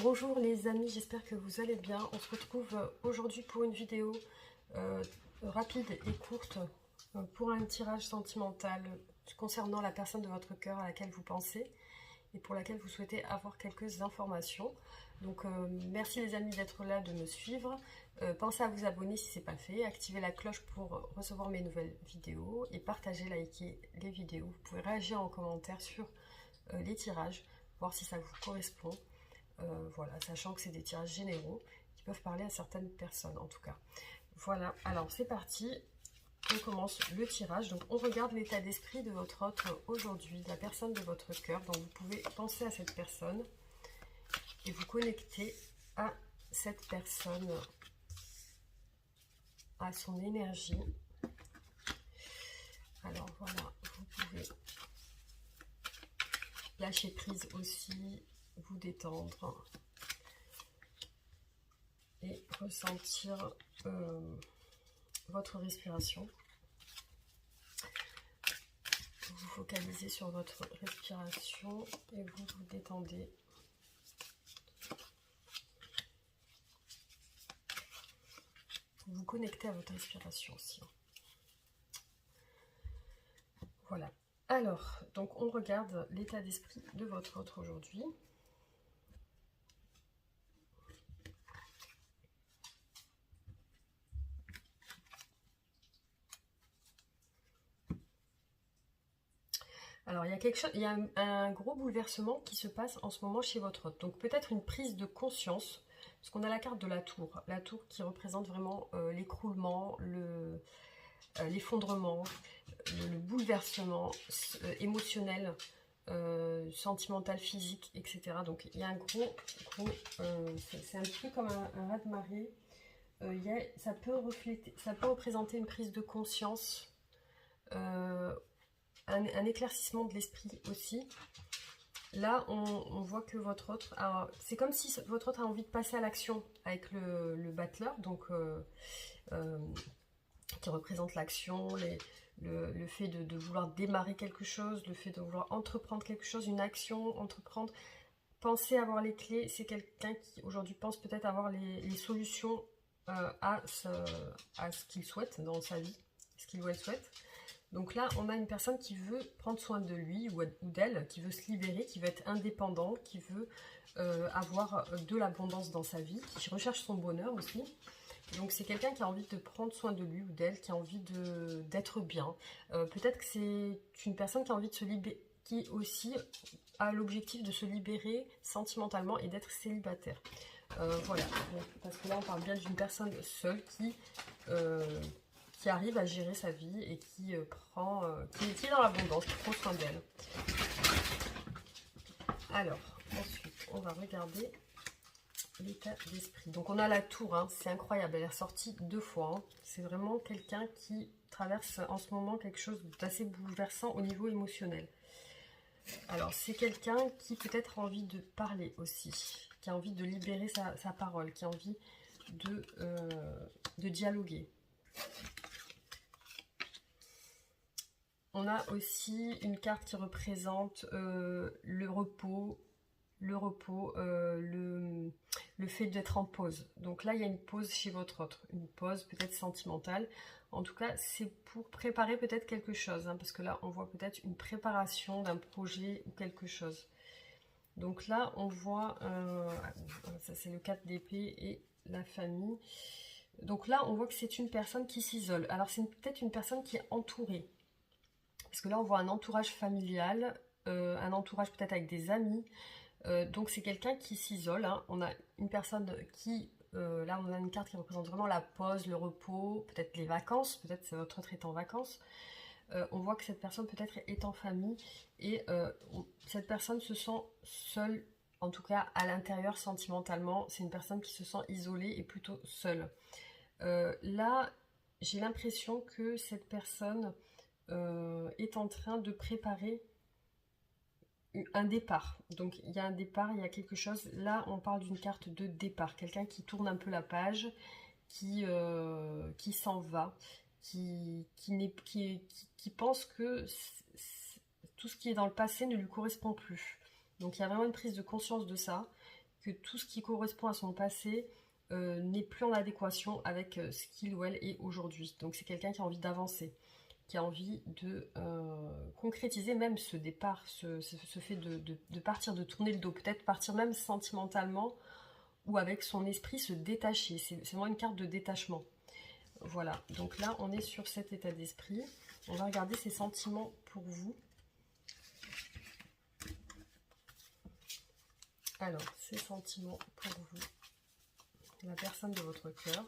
Bonjour les amis, j'espère que vous allez bien. On se retrouve aujourd'hui pour une vidéo rapide et courte pour un tirage sentimental concernant la personne de votre cœur à laquelle vous pensez et pour laquelle vous souhaitez avoir quelques informations. Donc merci les amis d'être là, de me suivre. Pensez à vous abonner si ce n'est pas fait, activez la cloche pour recevoir mes nouvelles vidéos et partagez, likez les vidéos. Vous pouvez réagir en commentaire sur les tirages, voir si ça vous correspond. Voilà, sachant que c'est des tirages généraux qui peuvent parler à certaines personnes en tout cas. Voilà, alors c'est parti, on commence le tirage. Donc on regarde l'état d'esprit de votre hôte aujourd'hui, de la personne de votre cœur. Donc vous pouvez penser à cette personne et vous connecter à cette personne, à son énergie. Alors voilà, vous pouvez lâcher prise aussi, vous détendre et ressentir votre respiration. Vous vous focalisez sur votre respiration et vous vous détendez. Vous vous connectez à votre respiration aussi. Voilà. Alors, donc on regarde l'état d'esprit de votre hôte aujourd'hui. Alors, il y a quelque chose, il y a un gros bouleversement qui se passe en ce moment chez votre hôte. Donc, peut-être une prise de conscience, parce qu'on a la carte de la tour qui représente vraiment l'écroulement, l'effondrement, le bouleversement émotionnel, sentimental, physique, etc. Donc, il y a un gros, c'est un petit peu comme un raz-de-marée. Ça peut représenter une prise de conscience. Un éclaircissement de l'esprit aussi. Là, on voit que votre hôte c'est comme si votre hôte a envie de passer à l'action avec le battleur, donc qui représente l'action, le fait de vouloir démarrer quelque chose, le fait de vouloir entreprendre quelque chose, une action, entreprendre, penser avoir les clés. C'est quelqu'un qui aujourd'hui pense peut-être avoir les solutions à ce qu'il souhaite dans sa vie, ce qu'il ou elle souhaite. Donc là, on a une personne qui veut prendre soin de lui ou d'elle, qui veut se libérer, qui veut être indépendant, qui veut avoir de l'abondance dans sa vie, qui recherche son bonheur aussi. Donc c'est quelqu'un qui a envie de prendre soin de lui ou d'elle, qui a envie d'être bien. Peut-être que c'est une personne qui a envie de se libérer, qui aussi a l'objectif de se libérer sentimentalement et d'être célibataire. Voilà, donc, parce que là on parle bien d'une personne seule qui arrive à gérer sa vie et qui est dans l'abondance, qui prend soin d'elle. Alors, ensuite, on va regarder l'état d'esprit. Donc, on a la tour, hein, c'est incroyable, elle est ressortie 2 fois. Hein. C'est vraiment quelqu'un qui traverse en ce moment quelque chose d'assez bouleversant au niveau émotionnel. Alors, c'est quelqu'un qui peut-être a envie de parler aussi, qui a envie de libérer sa parole, qui a envie de dialoguer. On a aussi une carte qui représente le repos, le fait d'être en pause. Donc là, il y a une pause chez votre autre, une pause peut-être sentimentale. En tout cas, c'est pour préparer peut-être quelque chose, hein, parce que là, on voit peut-être une préparation d'un projet ou quelque chose. Donc là, on voit, ça c'est le 4 d'épée et la famille. Donc là, on voit que c'est une personne qui s'isole. Alors c'est peut-être une personne qui est entourée. Parce que là, on voit un entourage familial, un entourage peut-être avec des amis. Donc, c'est quelqu'un qui s'isole. Hein. On a une personne qui... là, on a une carte qui représente vraiment la pause, le repos, peut-être les vacances. Peut-être que votre autre est en vacances. On voit que cette personne peut-être est en famille. Et cette personne se sent seule, en tout cas à l'intérieur sentimentalement. C'est une personne qui se sent isolée et plutôt seule. Là, j'ai l'impression que cette personne... est en train de préparer un départ. Donc il y a un départ, il y a quelque chose. Là, on parle d'une carte de départ. Quelqu'un qui tourne un peu la page, qui s'en va, qui pense que tout ce qui est dans le passé ne lui correspond plus. Donc il y a vraiment une prise de conscience de ça. que tout ce qui correspond à son passé n'est plus en adéquation avec ce qu'il ou elle est aujourd'hui. Donc c'est quelqu'un qui a envie d'avancer, qui a envie de concrétiser même ce départ, ce fait de partir, de tourner le dos, peut-être partir même sentimentalement ou avec son esprit se détacher. C'est vraiment une carte de détachement. Voilà, donc là on est sur cet état d'esprit. On va regarder ses sentiments pour vous. Alors, ses sentiments pour vous, la personne de votre cœur.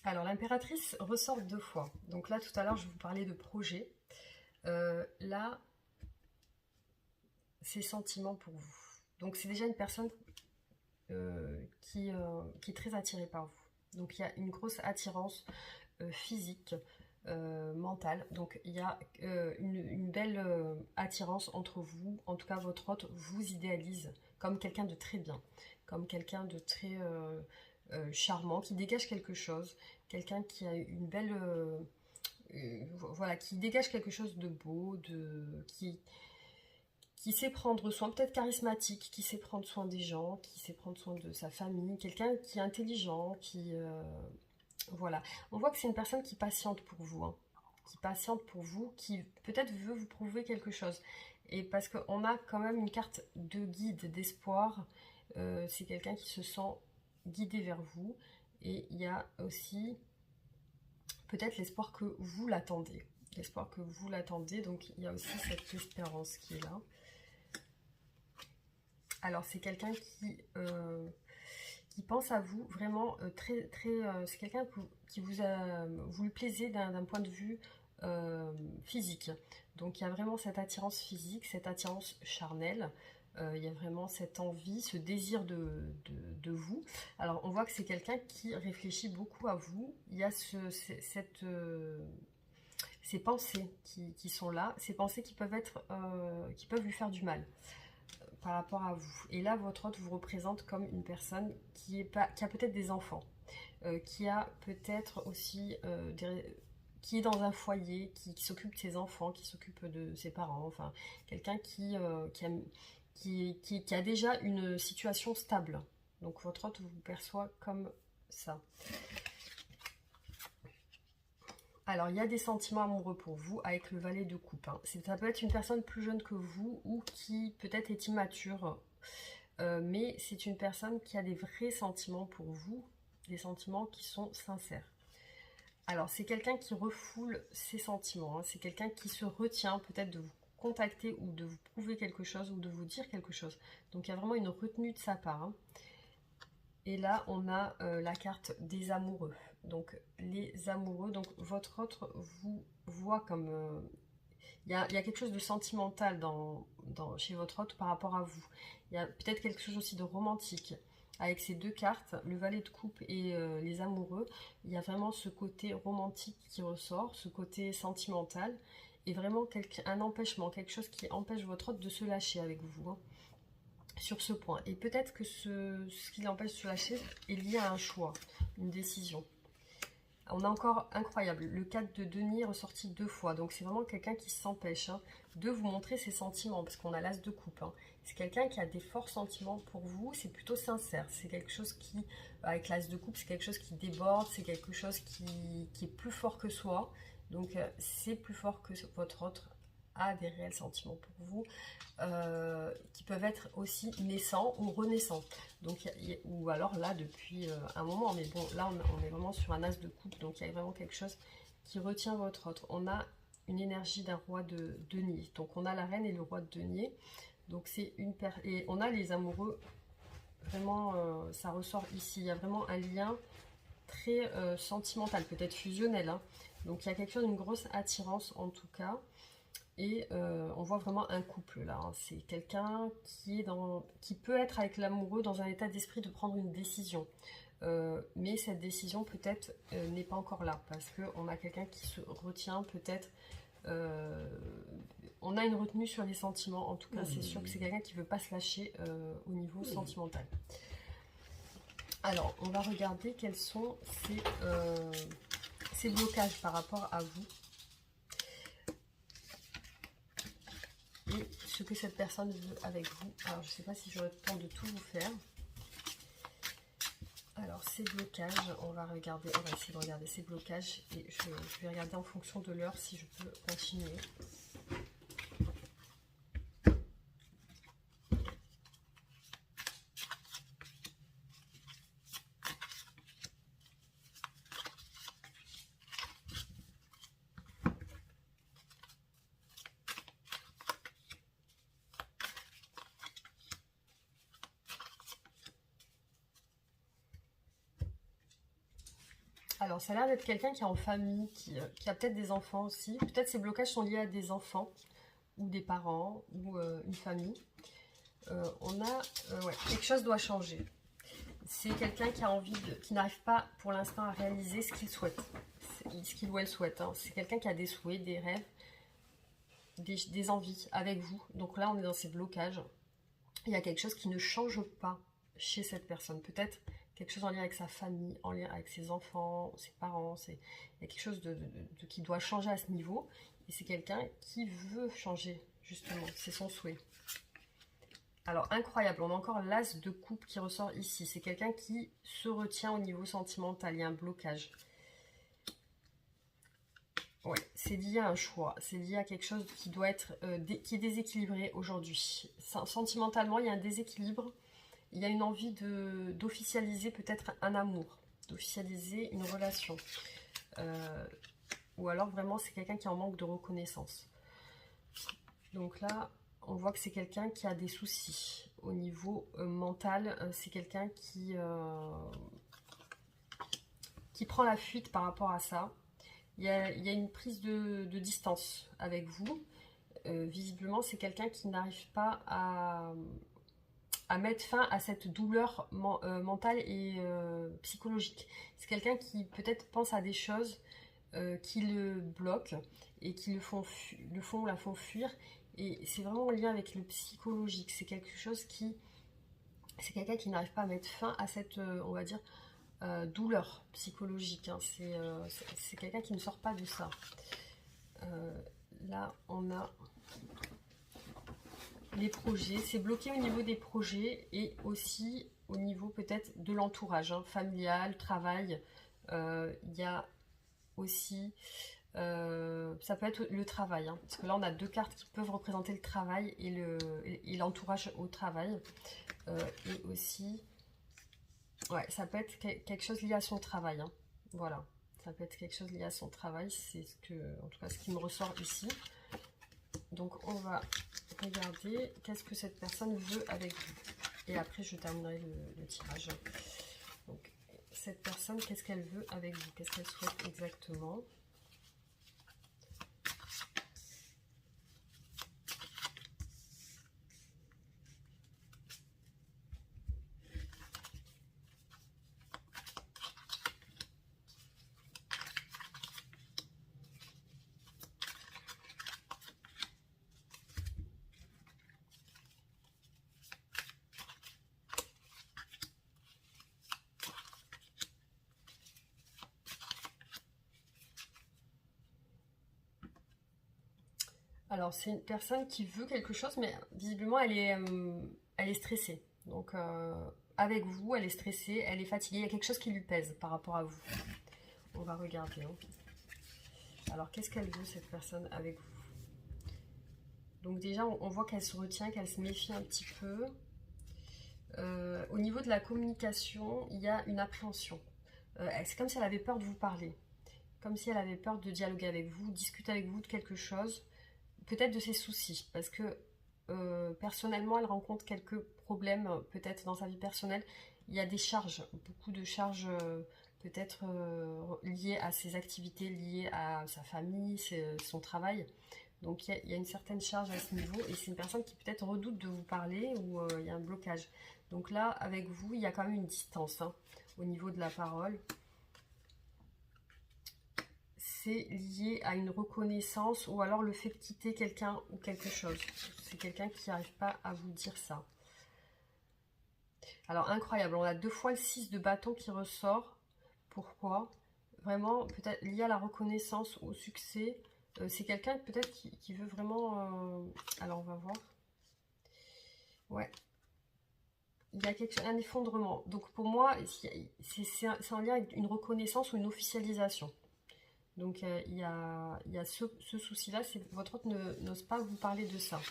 Alors l'impératrice ressort 2 fois. Donc là, tout à l'heure, je vous parlais de projet. Là, ses sentiments pour vous. Donc c'est déjà une personne qui est très attirée par vous. Donc il y a une grosse attirance physique, mentale. Donc il y a une belle attirance entre vous. En tout cas, votre hôte vous idéalise comme quelqu'un de très bien, comme quelqu'un de très charmant, qui dégage quelque chose, quelqu'un qui a une belle... voilà, qui dégage quelque chose de beau, qui sait prendre soin, peut-être charismatique, qui sait prendre soin des gens, qui sait prendre soin de sa famille, quelqu'un qui est intelligent, qui... voilà. On voit que c'est une personne qui patiente pour vous, hein, qui patiente pour vous, qui peut-être veut vous prouver quelque chose. Et parce qu'on a quand même une carte de guide, d'espoir, c'est quelqu'un qui se sent guidé vers vous. Et il y a aussi peut-être l'espoir que vous l'attendez. L'espoir que vous l'attendez, donc il y a aussi cette espérance qui est là. Alors c'est quelqu'un qui pense à vous vraiment c'est quelqu'un qui vous lui plaisez d'un point de vue physique. Donc il y a vraiment cette attirance physique, cette attirance charnelle. Il y a vraiment cette envie, ce désir de vous. Alors on voit que c'est quelqu'un qui réfléchit beaucoup à vous. Il y a ces pensées qui sont là, ces pensées qui peuvent lui faire du mal par rapport à vous. Et là, votre hôte vous représente comme une personne qui a peut-être des enfants, qui a peut-être aussi qui est dans un foyer, qui s'occupe de ses enfants, qui s'occupe de ses parents, enfin, quelqu'un qui a déjà une situation stable. Donc votre hôte vous perçoit comme ça. Alors, il y a des sentiments amoureux pour vous avec le valet de coupe. Hein. Ça peut être une personne plus jeune que vous ou qui peut-être est immature. Mais c'est une personne qui a des vrais sentiments pour vous, des sentiments qui sont sincères. Alors, c'est quelqu'un qui refoule ses sentiments. Hein. C'est quelqu'un qui se retient peut-être de vous contacter ou de vous prouver quelque chose ou de vous dire quelque chose. Donc, il y a vraiment une retenue de sa part. Hein. Et là, on a la carte des amoureux. Donc, les amoureux, donc votre autre vous voit comme... il y a quelque chose de sentimental chez votre hôte par rapport à vous. Il y a peut-être quelque chose aussi de romantique. Avec ces 2 cartes, le valet de coupe et les amoureux, il y a vraiment ce côté romantique qui ressort, ce côté sentimental, et vraiment un empêchement, quelque chose qui empêche votre hôte de se lâcher avec vous. Hein, sur ce point. Et peut-être que ce qui l'empêche de se lâcher est lié à un choix, une décision. On a encore incroyable, le 4 de denier ressorti 2 fois, donc c'est vraiment quelqu'un qui s'empêche de vous montrer ses sentiments, parce qu'on a l'as de coupe. Hein. C'est quelqu'un qui a des forts sentiments pour vous, c'est plutôt sincère, c'est quelque chose qui, avec l'as de coupe, c'est quelque chose qui déborde, c'est quelque chose qui est plus fort que soi, donc c'est plus fort que votre autre a des réels sentiments pour vous, qui peuvent être aussi naissants ou renaissants. Donc, ou alors là, depuis un moment, mais bon, là, on est vraiment sur un as de coupe, donc il y a vraiment quelque chose qui retient votre autre. On a une énergie d'un roi de denier. Donc, on a la reine et le roi de denier. Donc, c'est et on a les amoureux, vraiment, ça ressort ici. Il y a vraiment un lien très sentimental, peut-être fusionnel. Hein. Donc, il y a quelque chose, une grosse attirance en tout cas. Et on voit vraiment un couple là, hein. C'est quelqu'un qui peut être avec l'amoureux dans un état d'esprit de prendre une décision. Mais cette décision peut-être n'est pas encore là, parce qu'on a quelqu'un qui se retient peut-être. On a une retenue sur les sentiments, en tout cas c'est sûr que c'est quelqu'un qui ne veut pas se lâcher au niveau sentimental. Alors on va regarder quels sont ces blocages par rapport à vous. Et ce que cette personne veut avec vous. Alors, je ne sais pas si j'aurai le temps de tout vous faire. Alors, ces blocages, on va essayer de regarder ces blocages. Et je vais regarder en fonction de l'heure si je peux continuer. Alors, ça a l'air d'être quelqu'un qui est en famille, qui a peut-être des enfants aussi. Peut-être ces blocages sont liés à des enfants, ou des parents, ou une famille. Ouais, quelque chose doit changer. C'est quelqu'un qui a qui n'arrive pas pour l'instant à réaliser ce qu'il souhaite. Ce qu'il ou elle souhaite. Hein. C'est quelqu'un qui a des souhaits, des rêves, des envies avec vous. Donc là, on est dans ces blocages. Il y a quelque chose qui ne change pas chez cette personne. Peut-être quelque chose en lien avec sa famille, en lien avec ses enfants, ses parents. Il y a quelque chose qui doit changer à ce niveau. Et c'est quelqu'un qui veut changer, justement. C'est son souhait. Alors, incroyable. On a encore l'as de coupe qui ressort ici. C'est quelqu'un qui se retient au niveau sentimental. Il y a un blocage. Ouais, c'est lié à un choix. C'est lié à quelque chose qui doit être qui est déséquilibré aujourd'hui. Sentimentalement, il y a un déséquilibre. Il y a une envie d'officialiser peut-être un amour, d'officialiser une relation. Ou alors vraiment c'est quelqu'un qui est en manque de reconnaissance. Donc là, on voit que c'est quelqu'un qui a des soucis. Au niveau mental, c'est quelqu'un qui prend la fuite par rapport à ça. Il y a une prise de distance avec vous. Visiblement, c'est quelqu'un qui n'arrive pas à mettre fin à cette douleur mentale et psychologique. C'est quelqu'un qui peut-être pense à des choses qui le bloquent et qui la font fuir. Et c'est vraiment en lien avec le psychologique. C'est quelque chose c'est quelqu'un qui n'arrive pas à mettre fin à cette, on va dire, douleur psychologique. Hein. C'est quelqu'un qui ne sort pas de ça. Là, on a les projets, c'est bloqué au niveau des projets et aussi au niveau peut-être de l'entourage, hein, familial, travail. Il y a aussi, ça peut être le travail, hein, parce que là on a deux cartes qui peuvent représenter le travail et l'entourage au travail. Et aussi, ouais, ça peut être quelque chose lié à son travail. Hein, voilà, ça peut être quelque chose lié à son travail, c'est en tout cas ce qui me ressort ici. Donc on va regarder qu'est-ce que cette personne veut avec vous. Et après je terminerai le tirage. Donc cette personne, qu'est-ce qu'elle veut avec vous? Qu'est-ce qu'elle souhaite exactement? Alors, c'est une personne qui veut quelque chose, mais visiblement, elle est stressée. Donc, avec vous, elle est stressée, elle est fatiguée. Il y a quelque chose qui lui pèse par rapport à vous. On va regarder. Hein. Alors, qu'est-ce qu'elle veut, cette personne, avec vous? Donc, déjà, on voit qu'elle se retient, qu'elle se méfie un petit peu. Au niveau de la communication, il y a une appréhension. C'est comme si elle avait peur de vous parler. Comme si elle avait peur de dialoguer avec vous, discuter avec vous de quelque chose. Peut-être de ses soucis, parce que personnellement, elle rencontre quelques problèmes, peut-être dans sa vie personnelle. Il y a des charges, beaucoup de charges peut-être liées à ses activités, liées à sa famille, son travail. Donc il y a une certaine charge à ce niveau et c'est une personne qui peut-être redoute de vous parler ou il y a un blocage. Donc là, avec vous, il y a quand même une distance hein, au niveau de la parole. C'est lié à une reconnaissance ou alors le fait de quitter quelqu'un ou quelque chose. C'est quelqu'un qui n'arrive pas à vous dire ça. Alors incroyable, on a 2 fois le 6 de bâton qui ressort. Pourquoi? Vraiment, peut-être lié à la reconnaissance, au succès. C'est quelqu'un peut-être qui veut vraiment... Alors on va voir. Ouais. Il y a un effondrement. Donc pour moi, c'est en lien avec une reconnaissance ou une officialisation. Donc il y a ce souci-là, votre hôte n'ose pas vous parler de ça.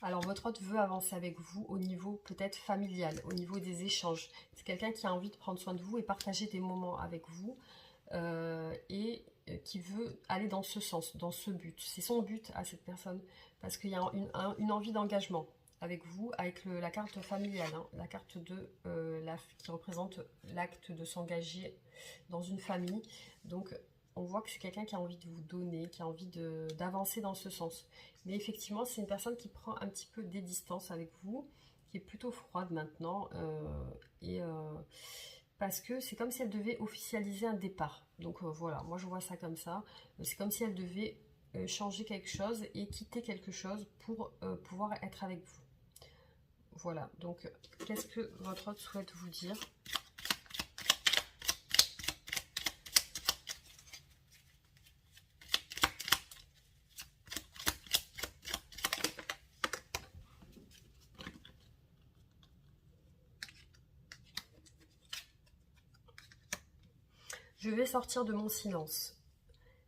Alors votre hôte veut avancer avec vous au niveau peut-être familial, au niveau des échanges. C'est quelqu'un qui a envie de prendre soin de vous et partager des moments avec vous et qui veut aller dans ce sens, dans ce but. C'est son but à cette personne parce qu'il y a une envie d'engagement avec vous, avec la carte familiale, hein, la carte qui représente l'acte de s'engager dans une famille. Donc on voit que c'est quelqu'un qui a envie de vous donner, qui a envie d'avancer dans ce sens. Mais effectivement, c'est une personne qui prend un petit peu des distances avec vous, qui est plutôt froide maintenant, parce que c'est comme si elle devait officialiser un départ. Donc voilà, moi je vois ça comme ça. C'est comme si elle devait changer quelque chose et quitter quelque chose pour pouvoir être avec vous. Voilà, donc qu'est-ce que votre hôte souhaite vous dire ? Je vais sortir de mon silence.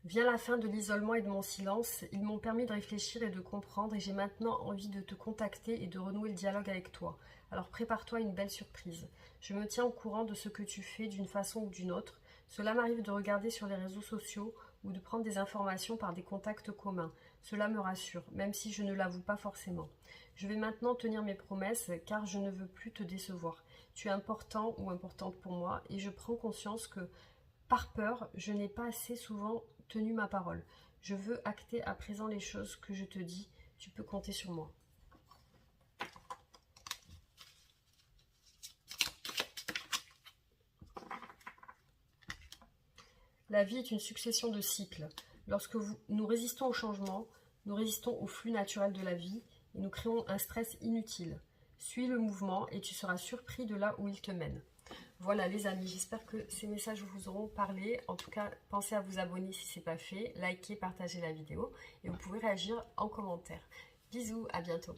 Vient la fin de l'isolement et de mon silence. Ils m'ont permis de réfléchir et de comprendre et j'ai maintenant envie de te contacter et de renouer le dialogue avec toi. Alors prépare-toi à une belle surprise. Je me tiens au courant de ce que tu fais d'une façon ou d'une autre. Cela m'arrive de regarder sur les réseaux sociaux ou de prendre des informations par des contacts communs. Cela me rassure, même si je ne l'avoue pas forcément. Je vais maintenant tenir mes promesses car je ne veux plus te décevoir. Tu es important ou importante pour moi et je prends conscience que par peur, je n'ai pas assez souvent tenu ma parole. Je veux acter à présent les choses que je te dis. Tu peux compter sur moi. La vie est une succession de cycles. Lorsque nous résistons au changement, nous résistons au flux naturel de la vie et nous créons un stress inutile. Suis le mouvement et tu seras surpris de là où il te mène. Voilà les amis, j'espère que ces messages vous auront parlé. En tout cas, pensez à vous abonner si ce n'est pas fait, likez, partagez la vidéo et vous pouvez réagir en commentaire. Bisous, à bientôt.